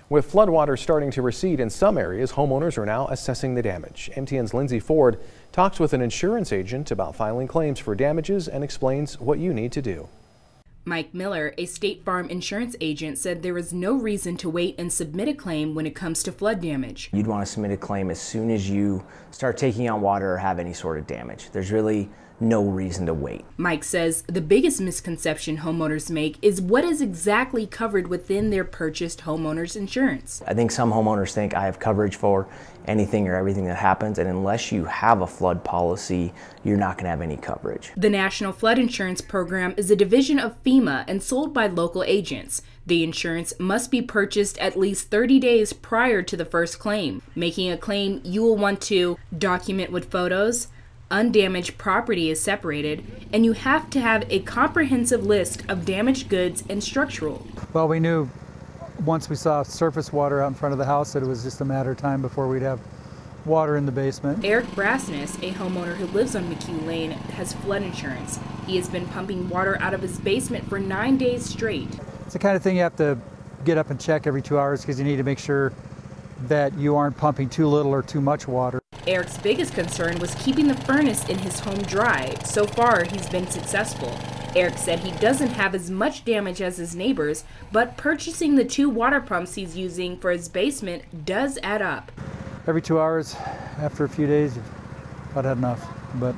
With floodwaters starting to recede in some areas, homeowners are now assessing the damage. MTN's Lindsay Ford talks with an insurance agent about filing claims for damages and explains what you need to do. Mike Miller, a State Farm insurance agent, said there is no reason to wait and submit a claim when it comes to flood damage. You'd want to submit a claim as soon as you start taking on water or have any sort of damage. There's really no reason to wait. Mike says the biggest misconception homeowners make is what is exactly covered within their purchased homeowners insurance. I think some homeowners think I have coverage for anything or everything that happens, and unless you have a flood policy, you're not going to have any coverage. The National Flood Insurance Program is a division of FEMA and sold by local agents. The insurance must be purchased at least 30 days prior to the first claim. Making a claim, you will want to document with photos, undamaged property is separated, and you have to have a comprehensive list of damaged goods and structural. Well, we knew once we saw surface water out in front of the house that it was just a matter of time before we'd have water in the basement. Eric Brassness, a homeowner who lives on McHugh Lane, has flood insurance. He has been pumping water out of his basement for 9 days straight. It's the kind of thing you have to get up and check every 2 hours because you need to make sure that you aren't pumping too little or too much water. Eric's biggest concern was keeping the furnace in his home dry. So far, he's been successful. Eric said he doesn't have as much damage as his neighbors, but purchasing the 2 water pumps he's using for his basement does add up. Every 2 hours, after a few days, you've about had enough. But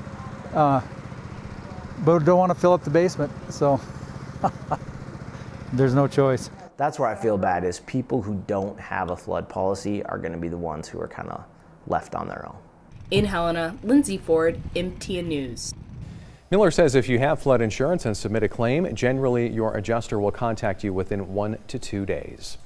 don't want to fill up the basement, so there's no choice. That's where I feel bad, is people who don't have a flood policy are going to be the ones who are kind of left on their own. In Helena, Lindsay Ford, MTN News. Miller says if you have flood insurance and submit a claim, generally your adjuster will contact you within 1 to 2 days.